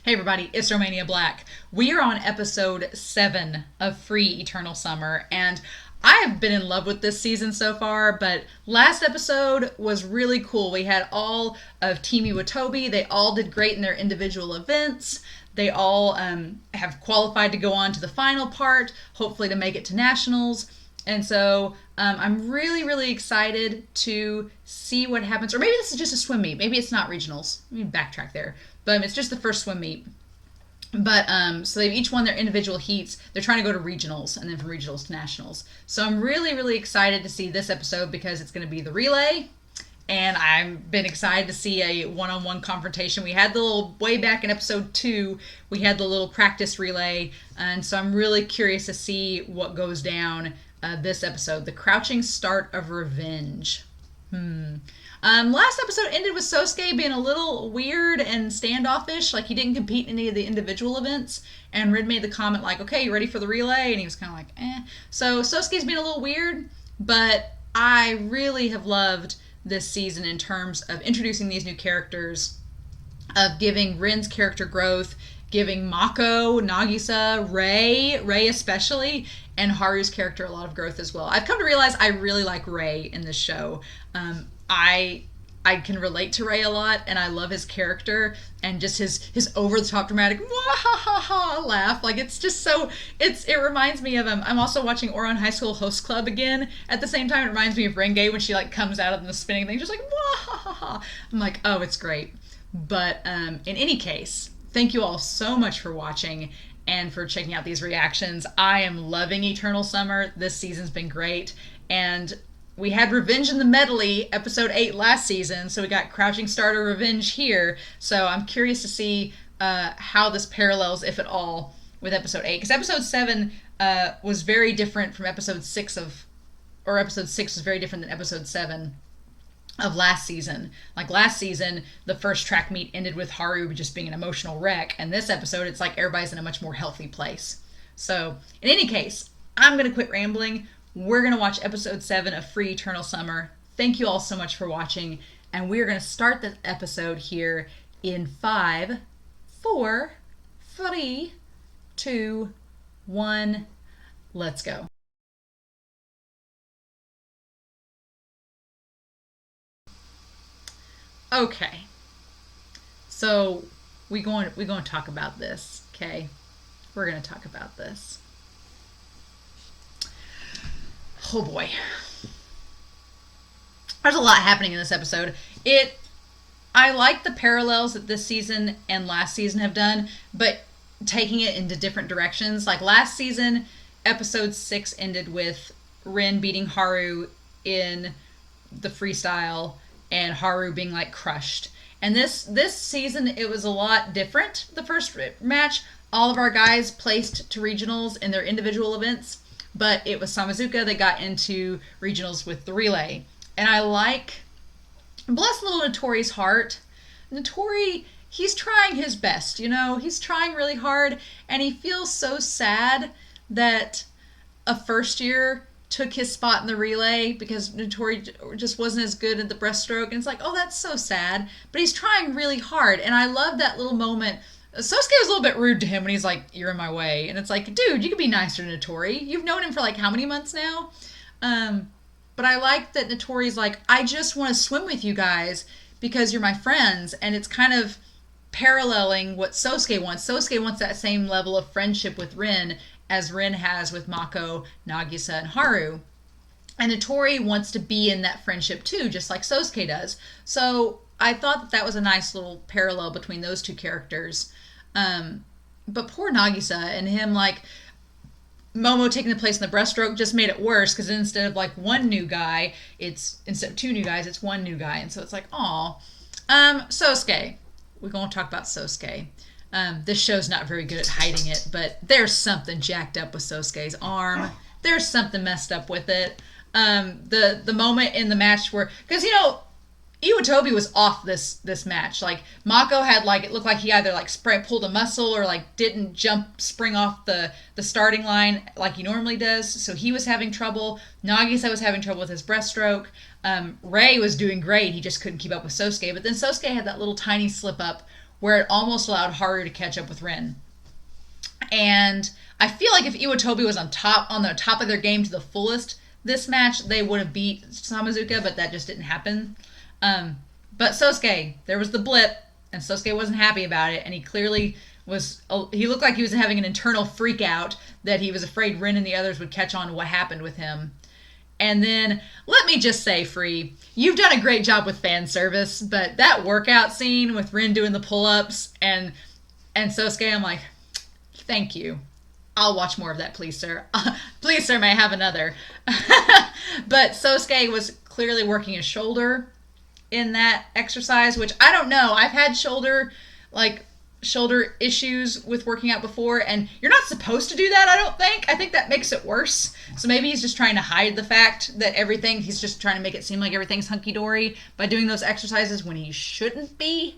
Hey everybody, it's Romania Black. We are on episode 7 of Free Eternal Summer, and I have been in love with this season so far, but last episode was really cool. We had all of Team Iwatobi. They all did great in their individual events. They all have qualified to go on to the final part, hopefully to make it to nationals. And so I'm really, really excited to see what happens. Or maybe this is just a swim meet. Maybe it's not regionals. Let me backtrack there. But it's just the first swim meet. But so they've each won their individual heats. They're trying to go to regionals and then from regionals to nationals. So I'm really, really excited to see this episode because it's going to be the relay. And I've been excited to see a one-on-one confrontation. We had the little, way back in episode 2, we had the little practice relay. And so I'm really curious to see what goes down this episode. The Crouching Start of Revenge. Last episode ended with Sosuke being a little weird and standoffish. Like, he didn't compete in any of the individual events. And Rin made the comment like, okay, you ready for the relay? And he was kind of like, eh. So Sosuke's being a little weird. But I really have loved this season in terms of introducing these new characters, of giving Rin's character growth, giving Mako, Nagisa, Ray especially, and Haru's character a lot of growth as well. I've come to realize I really like Ray in this show. I can relate to Ray a lot, and I love his character and just his over the top dramatic laugh. Like, it's just so it reminds me of I'm also watching Ouran High School Host Club again at the same time. It reminds me of Renge when she like comes out of the spinning thing, just like I'm like, oh, it's great. But in any case, thank you all so much for watching and for checking out these reactions. I am loving Eternal Summer. This season's been great. And we had Revenge in the Medley, episode 8 last season, so we got Crouching Starter Revenge here. So I'm curious to see how this parallels, if at all, with episode 8. Because episode 7 was very different from episode 6 or episode 6 was very different than episode 7 of last season. Like last season, the first track meet ended with Haru just being an emotional wreck, and this episode, it's like everybody's in a much more healthy place. So, in any case, I'm going to quit rambling. We're going to watch episode 7 of Free Eternal Summer. Thank you all so much for watching, and we're going to start the episode here in 5, 4, 3, 2, 1. Let's go. Okay, so we're going to talk about this. Okay, we're going to talk about this. Oh boy, there's a lot happening in this episode. I like the parallels that this season and last season have done, but taking it into different directions. Like last season, episode 6 ended with Rin beating Haru in the freestyle and Haru being like crushed. And this season, it was a lot different. The first match, all of our guys placed to regionals in their individual events, but it was Samazuka that got into regionals with the relay. And I like, bless little Nitori's heart. Nitori, he's trying his best, you know? He's trying really hard, and he feels so sad that a first year took his spot in the relay because Nitori just wasn't as good at the breaststroke. And it's like, oh, that's so sad. But he's trying really hard. And I love that little moment. Sosuke was a little bit rude to him when he's like, you're in my way. And it's like, dude, you could be nicer to Nitori. You've known him for like how many months now? But I like that Nitori's like, I just want to swim with you guys because you're my friends. And it's kind of paralleling what Sosuke wants. Sosuke wants that same level of friendship with Rin as Rin has with Mako, Nagisa, and Haru. And Nitori wants to be in that friendship too, just like Sosuke does. So I thought that was a nice little parallel between those two characters. But poor Nagisa and him, like, Momo taking the place in the breaststroke just made it worse because instead of like one new guy, instead of 2 new guys, it's 1 new guy. And so it's like, aw. Sosuke. We're going to talk about Sosuke. This show's not very good at hiding it, but there's something jacked up with Sosuke's arm. There's something messed up with it. The moment in the match where, because you know, Iwatobi was off this match. Like Mako had like, it looked like he either like pulled a muscle or like didn't spring off the starting line like he normally does. So he was having trouble. Nagisa was having trouble with his breaststroke. Ray was doing great. He just couldn't keep up with Sosuke. But then Sosuke had that little tiny slip up where it almost allowed Haru to catch up with Rin. And I feel like if Iwatobi was on the top of their game to the fullest this match, they would have beat Samazuka, but that just didn't happen. But Sosuke, there was the blip, and Sosuke wasn't happy about it, and he clearly he looked like he was having an internal freak out that he was afraid Rin and the others would catch on to what happened with him. And then, let me just say, Free, you've done a great job with fan service, but that workout scene with Rin doing the pull-ups and Sosuke, I'm like, thank you. I'll watch more of that, please, sir. Please, sir, may I have another? But Sosuke was clearly working his shoulder in that exercise, which I don't know. I've had shoulder issues with working out before, and you're not supposed to do that, I don't think. I think that makes it worse. So maybe he's just trying to hide the fact that he's just trying to make it seem like everything's hunky-dory by doing those exercises when he shouldn't be.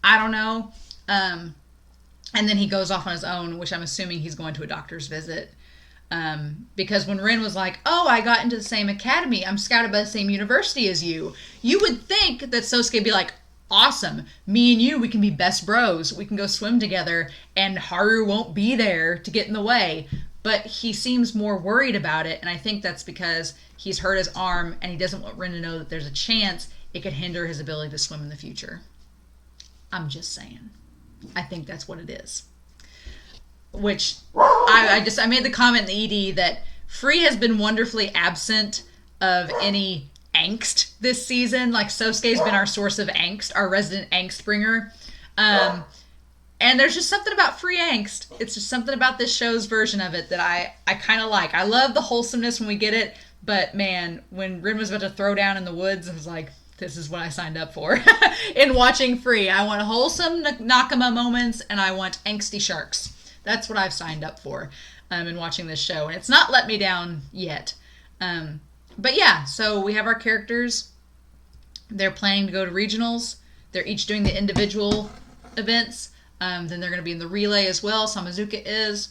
I don't know. And then he goes off on his own, which I'm assuming he's going to a doctor's visit. Because when Rin was like, oh, I got into the same academy, I'm scouted by the same university as you, you would think that Sosuke would be like, awesome, me and you, we can be best bros, we can go swim together, and Haru won't be there to get in the way. But he seems more worried about it, and I think that's because he's hurt his arm, and he doesn't want Rin to know that there's a chance it could hinder his ability to swim in the future. I'm just saying. I think that's what it is. Which, I made the comment in the ED that Free has been wonderfully absent of any angst this season. Like, Sosuke's been our source of angst, our resident angst bringer. And there's just something about Free angst. It's just something about this show's version of it that I kind of like. I love the wholesomeness when we get it, but man, when Rin was about to throw down in the woods, I was like, this is what I signed up for in watching Free. I want wholesome Nakama moments, and I want angsty sharks. That's what I've signed up for in watching this show, and it's not let me down yet. But yeah, so we have our characters. They're planning to go to regionals. They're each doing the individual events. Then they're going to be in the relay as well. Samazuka is.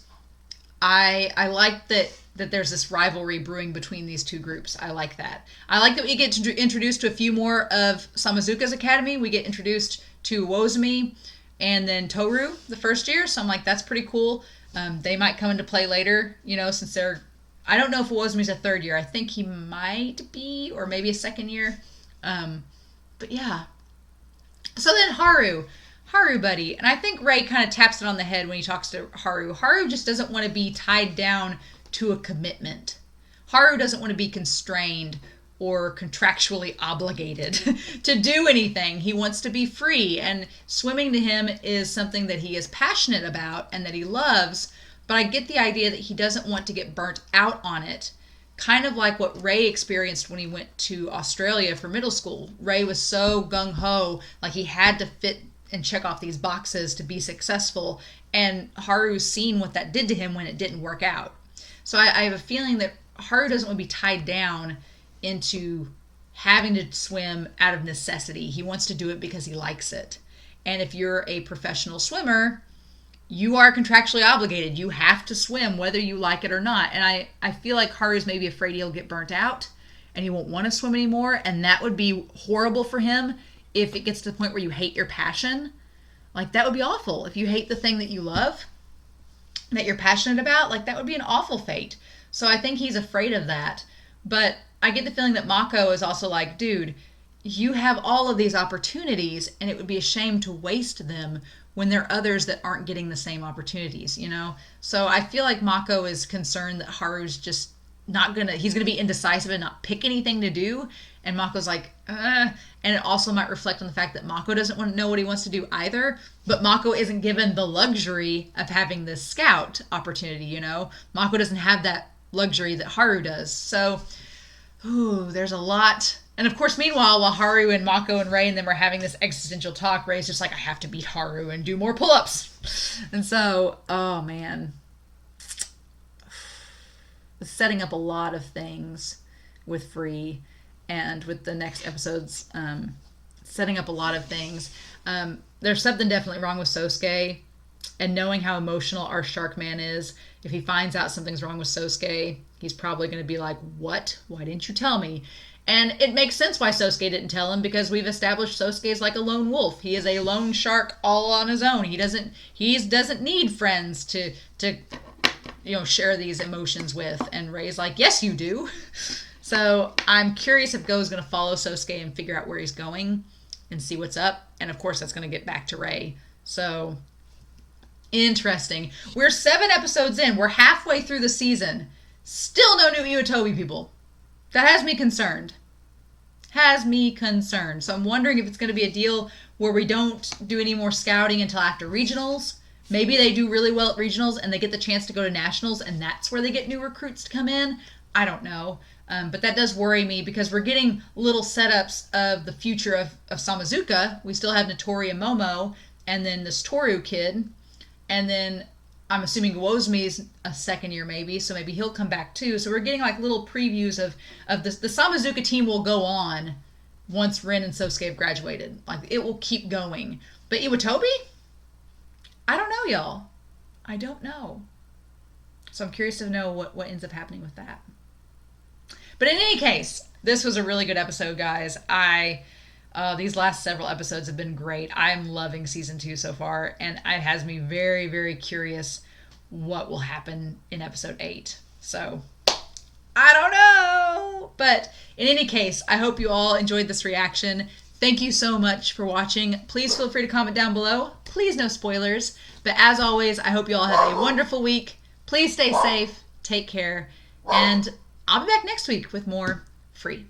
I like that there's this rivalry brewing between these two groups. I like that. I like that we get introduced to a few more of Samazuka's academy. We get introduced to Wozumi and then Toru the first year. So I'm like, that's pretty cool. They might come into play later, since I don't know if Wozumi's a third year. I think he might be, or maybe a second year. But yeah. So then Haru buddy. And I think Ray kind of taps it on the head when he talks to Haru. Haru just doesn't want to be tied down to a commitment. Haru doesn't want to be constrained or contractually obligated to do anything. He wants to be free, and swimming to him is something that he is passionate about and that he loves, but I get the idea that he doesn't want to get burnt out on it. Kind of like what Ray experienced when he went to Australia for middle school. Ray was so gung-ho, like he had to fit and check off these boxes to be successful, and Haru's seen what that did to him when it didn't work out. So I have a feeling that Haru doesn't want to be tied down into having to swim out of necessity. He wants to do it because he likes it. And if you're a professional swimmer, you are contractually obligated. You have to swim whether you like it or not. And I feel like Haru's maybe afraid he'll get burnt out and he won't want to swim anymore. And that would be horrible for him if it gets to the point where you hate your passion. Like, that would be awful. If you hate the thing that you love, that you're passionate about, like, that would be an awful fate. So I think he's afraid of that. But I get the feeling that Mako is also like, dude, you have all of these opportunities, and it would be a shame to waste them when there are others that aren't getting the same opportunities, So I feel like Mako is concerned that Haru's just he's going to be indecisive and not pick anything to do. And Mako's like, And it also might reflect on the fact that Mako doesn't want to know what he wants to do either. But Mako isn't given the luxury of having this scout opportunity, Mako doesn't have that luxury that Haru does. So, there's a lot. And of course, meanwhile, while Haru and Mako and Ray and them are having this existential talk, Ray's just like, I have to beat Haru and do more pull-ups. And so, oh man. Setting up a lot of things with Free and with the next episodes, setting up a lot of things. There's something definitely wrong with Sosuke, and knowing how emotional our shark man is, if he finds out something's wrong with Sosuke, he's probably going to be like, what? Why didn't you tell me? And it makes sense why Sosuke didn't tell him, because we've established Sosuke is like a lone wolf. He is a lone shark all on his own. He doesn't need friends to share these emotions with. And Rei's like, yes, you do. So I'm curious if Go's going to follow Sosuke and figure out where he's going and see what's up. And of course, that's going to get back to Rei. So interesting. We're 7 episodes in. We're halfway through the season. Still no new Iwatobi people. That has me concerned. So I'm wondering if it's going to be a deal where we don't do any more scouting until after regionals. Maybe they do really well at regionals and they get the chance to go to nationals, and that's where they get new recruits to come in. I don't know. But that does worry me, because we're getting little setups of the future of Samazuka. We still have Nitori and Momo, and then this Toru kid. And then I'm assuming Wozmi's a second year maybe, so maybe he'll come back too. So we're getting like little previews of this. The Samazuka team will go on once Rin and Sosuke have graduated. Like, it will keep going. But Iwatobi? I don't know, y'all. I don't know. So I'm curious to know what ends up happening with that. But in any case, this was a really good episode, guys. These last several episodes have been great. I'm loving season 2 so far, and it has me very, very curious what will happen in episode 8. So, I don't know! But in any case, I hope you all enjoyed this reaction. Thank you so much for watching. Please feel free to comment down below. Please, no spoilers. But as always, I hope you all have a wonderful week. Please stay safe, take care, and I'll be back next week with more Free.